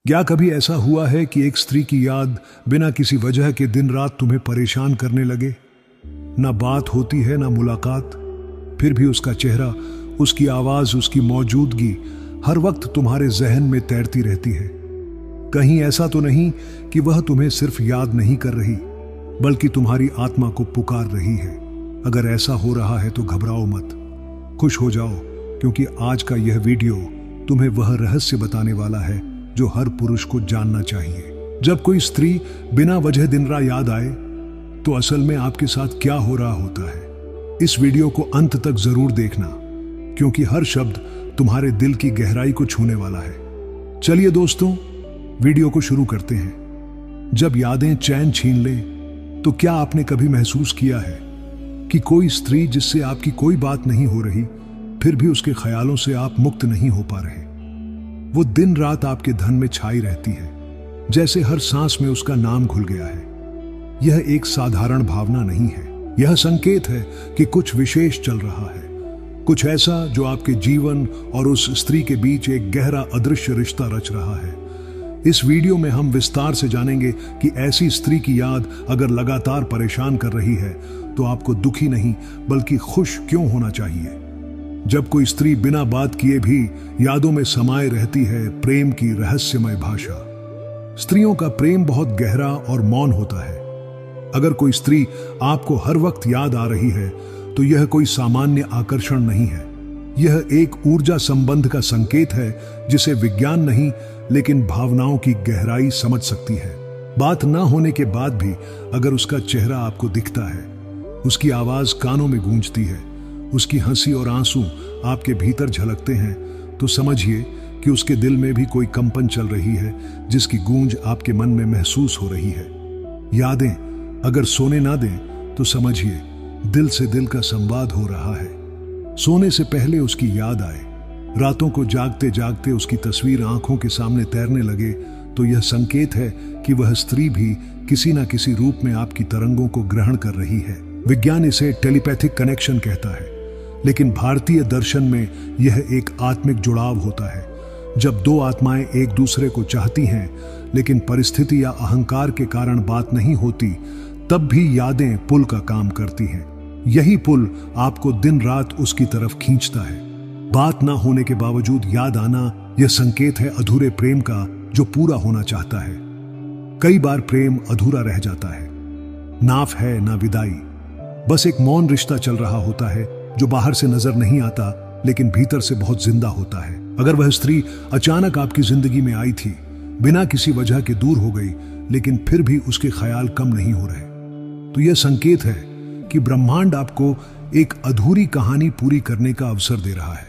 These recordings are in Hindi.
क्या कभी ऐसा हुआ है कि एक स्त्री की याद बिना किसी वजह के दिन रात तुम्हें परेशान करने लगे? ना बात होती है ना मुलाकात, फिर भी उसका चेहरा, उसकी आवाज, उसकी मौजूदगी हर वक्त तुम्हारे जहन में तैरती रहती है। कहीं ऐसा तो नहीं कि वह तुम्हें सिर्फ याद नहीं कर रही, बल्कि तुम्हारी आत्मा को पुकार रही है। अगर ऐसा हो रहा है तो घबराओ मत, खुश हो जाओ, क्योंकि आज का यह वीडियो तुम्हें वह रहस्य बताने वाला है जो हर पुरुष को जानना चाहिए। जब कोई स्त्री बिना वजह दिन रात याद आए तो असल में आपके साथ क्या हो रहा होता है। इस वीडियो को अंत तक जरूर देखना, क्योंकि हर शब्द तुम्हारे दिल की गहराई को छूने वाला है। चलिए दोस्तों, वीडियो को शुरू करते हैं। जब यादें चैन छीन ले तो क्या आपने कभी महसूस किया है कि कोई स्त्री जिससे आपकी कोई बात नहीं हो रही, फिर भी उसके ख्यालों से आप मुक्त नहीं हो पा रहे? वो दिन रात आपके धन में छाई रहती है, जैसे हर सांस में उसका नाम घुल गया है। यह एक साधारण भावना नहीं है, यह संकेत है कि कुछ विशेष चल रहा है, कुछ ऐसा जो आपके जीवन और उस स्त्री के बीच एक गहरा अदृश्य रिश्ता रच रहा है। इस वीडियो में हम विस्तार से जानेंगे कि ऐसी स्त्री की याद अगर लगातार परेशान कर रही है तो आपको दुखी नहीं बल्कि खुश क्यों होना चाहिए। जब कोई स्त्री बिना बात किए भी यादों में समाये रहती है, प्रेम की रहस्यमय भाषा। स्त्रियों का प्रेम बहुत गहरा और मौन होता है। अगर कोई स्त्री आपको हर वक्त याद आ रही है तो यह कोई सामान्य आकर्षण नहीं है, यह एक ऊर्जा संबंध का संकेत है जिसे विज्ञान नहीं लेकिन भावनाओं की गहराई समझ सकती है। बात ना होने के बाद भी अगर उसका चेहरा आपको दिखता है, उसकी आवाज कानों में गूंजती है, उसकी हंसी और आंसू आपके भीतर झलकते हैं, तो समझिए कि उसके दिल में भी कोई कंपन चल रही है जिसकी गूंज आपके मन में महसूस हो रही है। यादें अगर सोने ना दें तो समझिए दिल से दिल का संवाद हो रहा है। सोने से पहले उसकी याद आए, रातों को जागते जागते उसकी तस्वीर आंखों के सामने तैरने लगे, तो यह संकेत है कि वह स्त्री भी किसी ना किसी रूप में आपकी तरंगों को ग्रहण कर रही है। विज्ञान इसे टेलीपैथिक कनेक्शन कहता है, लेकिन भारतीय दर्शन में यह एक आत्मिक जुड़ाव होता है। जब दो आत्माएं एक दूसरे को चाहती हैं लेकिन परिस्थिति या अहंकार के कारण बात नहीं होती, तब भी यादें पुल का काम करती हैं। यही पुल आपको दिन रात उसकी तरफ खींचता है। बात ना होने के बावजूद याद आना यह संकेत है अधूरे प्रेम का जो पूरा होना चाहता है। कई बार प्रेम अधूरा रह जाता है, नाफ है ना विदाई, बस एक मौन रिश्ता चल रहा होता है जो बाहर से नजर नहीं आता लेकिन भीतर से बहुत जिंदा होता है। अगर वह स्त्री अचानक आपकी जिंदगी में आई थी, बिना किसी वजह के दूर हो गई, लेकिन फिर भी उसके ख्याल कम नहीं हो रहे, तो यह संकेत है कि ब्रह्मांड आपको एक अधूरी कहानी पूरी करने का अवसर दे रहा है।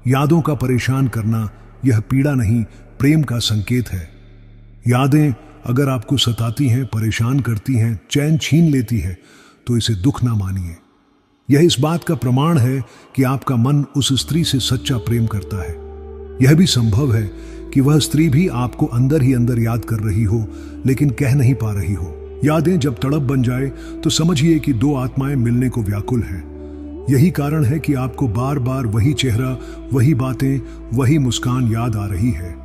यादों का परेशान करना यह पीड़ा नहीं, प्रेम का संकेत है। यादें अगर आपको सताती हैं, परेशान करती हैं, चैन छीन लेती है, तो इसे दुख ना मानिए। यह इस बात का प्रमाण है कि आपका मन उस स्त्री से सच्चा प्रेम करता है। यह भी संभव है कि वह स्त्री भी आपको अंदर ही अंदर याद कर रही हो लेकिन कह नहीं पा रही हो। यादें जब तड़प बन जाए तो समझिए कि दो आत्माएं मिलने को व्याकुल हैं। यही कारण है कि आपको बार बार वही चेहरा, वही बातें, वही मुस्कान याद आ रही है।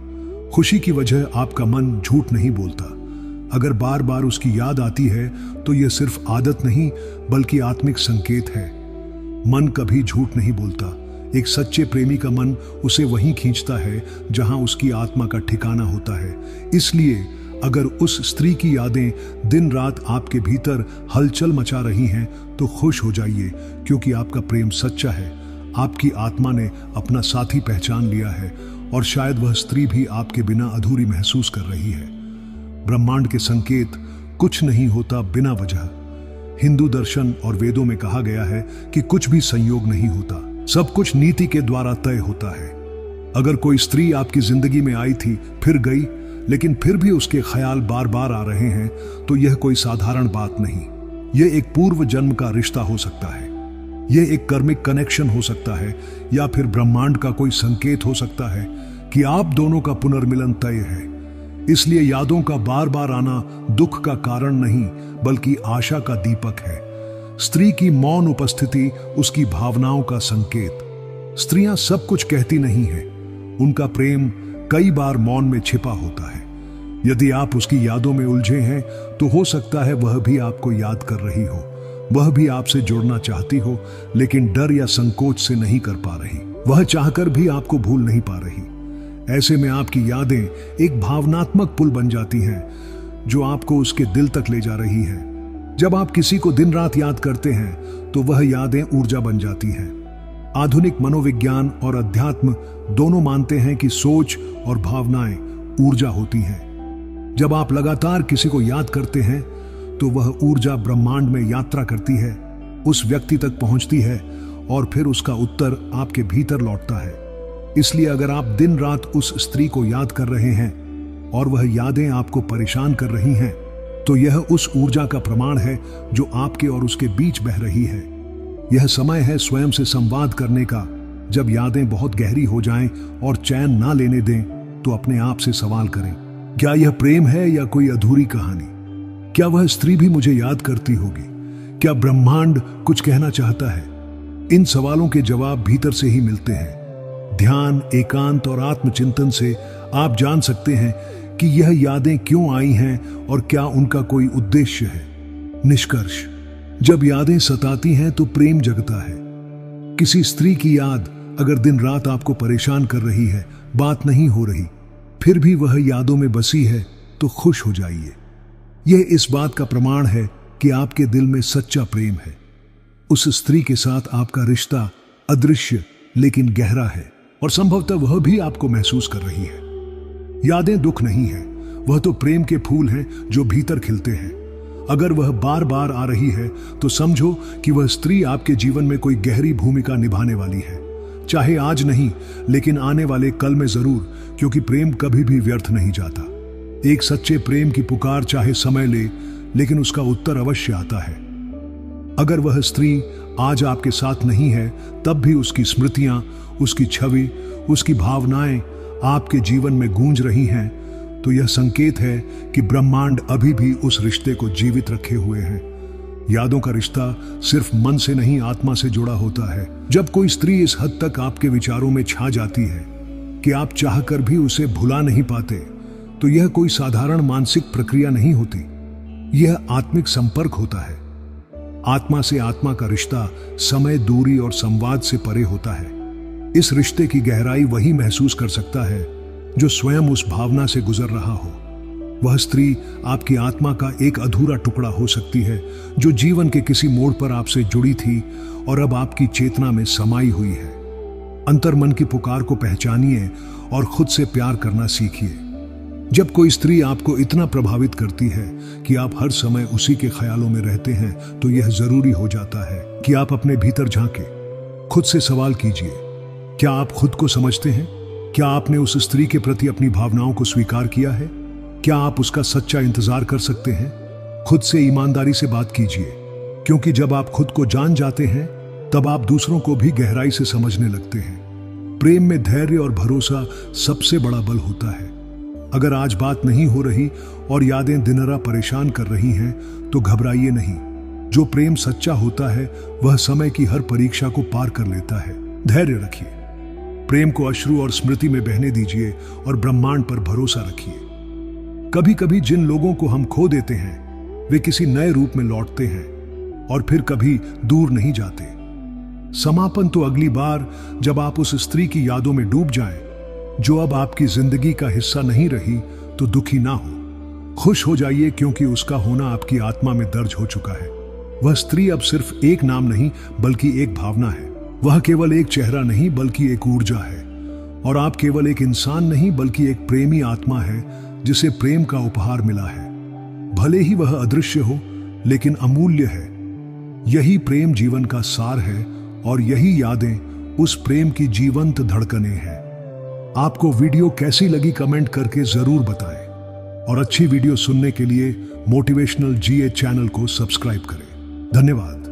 खुशी की वजह आपका मन झूठ नहीं बोलता। अगर बार बार उसकी याद आती है तो यह सिर्फ आदत नहीं बल्कि आत्मिक संकेत है। मन कभी झूठ नहीं बोलता। एक सच्चे प्रेमी का मन उसे वहीं खींचता है जहां उसकी आत्मा का ठिकाना होता है। इसलिए अगर उस स्त्री की यादें दिन रात आपके भीतर हलचल मचा रही हैं तो खुश हो जाइए, क्योंकि आपका प्रेम सच्चा है। आपकी आत्मा ने अपना साथी पहचान लिया है और शायद वह स्त्री भी आपके बिना अधूरी महसूस कर रही है। ब्रह्मांड के संकेत कुछ नहीं होता बिना वजह। हिंदू दर्शन और वेदों में कहा गया है कि कुछ भी संयोग नहीं होता, सब कुछ नीति के द्वारा तय होता है। अगर कोई स्त्री आपकी जिंदगी में आई थी, फिर गई, लेकिन फिर भी उसके ख्याल बार बार आ रहे हैं, तो यह कोई साधारण बात नहीं। यह एक पूर्व जन्म का रिश्ता हो सकता है, यह एक कर्मिक कनेक्शन हो सकता है, या फिर ब्रह्मांड का कोई संकेत हो सकता है कि आप दोनों का पुनर्मिलन तय है। इसलिए यादों का बार बार आना दुख का कारण नहीं बल्कि आशा का दीपक है। स्त्री की मौन उपस्थिति उसकी भावनाओं का संकेत। स्त्रियां सब कुछ कहती नहीं हैं, उनका प्रेम कई बार मौन में छिपा होता है। यदि आप उसकी यादों में उलझे हैं तो हो सकता है वह भी आपको याद कर रही हो, वह भी आपसे जुड़ना चाहती हो, लेकिन डर या संकोच से नहीं कर पा रही। वह चाहकर भी आपको भूल नहीं पा रही। ऐसे में आपकी यादें एक भावनात्मक पुल बन जाती हैं जो आपको उसके दिल तक ले जा रही है। जब आप किसी को दिन रात याद करते हैं तो वह यादें ऊर्जा बन जाती हैं। आधुनिक मनोविज्ञान और अध्यात्म दोनों मानते हैं कि सोच और भावनाएं ऊर्जा होती हैं। जब आप लगातार किसी को याद करते हैं तो वह ऊर्जा ब्रह्मांड में यात्रा करती है, उस व्यक्ति तक पहुंचती है और फिर उसका उत्तर आपके भीतर लौटता है। इसलिए अगर आप दिन रात उस स्त्री को याद कर रहे हैं और वह यादें आपको परेशान कर रही हैं, तो यह उस ऊर्जा का प्रमाण है जो आपके और उसके बीच बह रही है। यह समय है स्वयं से संवाद करने का। जब यादें बहुत गहरी हो जाएं और चैन ना लेने दें तो अपने आप से सवाल करें, क्या यह प्रेम है या कोई अधूरी कहानी? क्या वह स्त्री भी मुझे याद करती होगी? क्या ब्रह्मांड कुछ कहना चाहता है? इन सवालों के जवाब भीतर से ही मिलते हैं। ध्यान, एकांत और आत्मचिंतन से आप जान सकते हैं कि यह यादें क्यों आई हैं और क्या उनका कोई उद्देश्य है। निष्कर्ष, जब यादें सताती हैं तो प्रेम जगता है। किसी स्त्री की याद अगर दिन रात आपको परेशान कर रही है, बात नहीं हो रही, फिर भी वह यादों में बसी है, तो खुश हो जाइए। यह इस बात का प्रमाण है कि आपके दिल में सच्चा प्रेम है। उस स्त्री के साथ आपका रिश्ता अदृश्य लेकिन गहरा है और संभवतः वह भी आपको महसूस कर रही है। यादें दुख नहीं है, वह तो प्रेम के फूल हैं जो भीतर खिलते हैं। अगर वह बार बार आ रही है तो समझो कि वह स्त्री आपके जीवन में कोई गहरी भूमिका निभाने वाली है। चाहे आज नहीं, लेकिन आने वाले कल में जरूर, क्योंकि प्रेम कभी भी व्यर्थ नहीं जाता। एक सच्चे प्रेम की पुकार चाहे समय ले, लेकिन उसका उत्तर अवश्य आता है। अगर वह स्त्री आज आपके साथ नहीं है, तब भी उसकी स्मृतियां, उसकी छवि, उसकी भावनाएं आपके जीवन में गूंज रही हैं, तो यह संकेत है कि ब्रह्मांड अभी भी उस रिश्ते को जीवित रखे हुए है। यादों का रिश्ता सिर्फ मन से नहीं, आत्मा से जुड़ा होता है। जब कोई स्त्री इस हद तक आपके विचारों में छा जाती है कि आप चाहकर भी उसे भुला नहीं पाते, तो यह कोई साधारण मानसिक प्रक्रिया नहीं होती, यह आत्मिक संपर्क होता है। आत्मा से आत्मा का रिश्ता समय, दूरी और संवाद से परे होता है। इस रिश्ते की गहराई वही महसूस कर सकता है जो स्वयं उस भावना से गुजर रहा हो। वह स्त्री आपकी आत्मा का एक अधूरा टुकड़ा हो सकती है जो जीवन के किसी मोड़ पर आपसे जुड़ी थी और अब आपकी चेतना में समाई हुई है। अंतर्मन की पुकार को पहचानिए और खुद से प्यार करना सीखिए। जब कोई स्त्री आपको इतना प्रभावित करती है कि आप हर समय उसी के ख्यालों में रहते हैं, तो यह जरूरी हो जाता है कि आप अपने भीतर झांकें। खुद से सवाल कीजिए, क्या आप खुद को समझते हैं? क्या आपने उस स्त्री के प्रति अपनी भावनाओं को स्वीकार किया है? क्या आप उसका सच्चा इंतजार कर सकते हैं? खुद से ईमानदारी से बात कीजिए, क्योंकि जब आप खुद को जान जाते हैं तब आप दूसरों को भी गहराई से समझने लगते हैं। प्रेम में धैर्य और भरोसा सबसे बड़ा बल होता है। अगर आज बात नहीं हो रही और यादें दिनरा परेशान कर रही हैं, तो घबराइए नहीं। जो प्रेम सच्चा होता है वह समय की हर परीक्षा को पार कर लेता है। धैर्य रखिए, प्रेम को अश्रु और स्मृति में बहने दीजिए और ब्रह्मांड पर भरोसा रखिए। कभी कभी जिन लोगों को हम खो देते हैं वे किसी नए रूप में लौटते हैं और फिर कभी दूर नहीं जाते। समापन तो अगली बार जब आप उस स्त्री की यादों में डूब जाएं, जो अब आपकी जिंदगी का हिस्सा नहीं रही, तो दुखी ना हो, खुश हो जाइए, क्योंकि उसका होना आपकी आत्मा में दर्ज हो चुका है। वह स्त्री अब सिर्फ एक नाम नहीं बल्कि एक भावना है। वह केवल एक चेहरा नहीं बल्कि एक ऊर्जा है। और आप केवल एक इंसान नहीं बल्कि एक प्रेमी आत्मा है जिसे प्रेम का उपहार मिला है। भले ही वह अदृश्य हो, लेकिन अमूल्य है। यही प्रेम जीवन का सार है और यही यादें उस प्रेम की जीवंत धड़कनें हैं। आपको वीडियो कैसी लगी कमेंट करके जरूर बताएं और अच्छी वीडियो सुनने के लिए मोटिवेशनल जीए चैनल को सब्सक्राइब करें। धन्यवाद।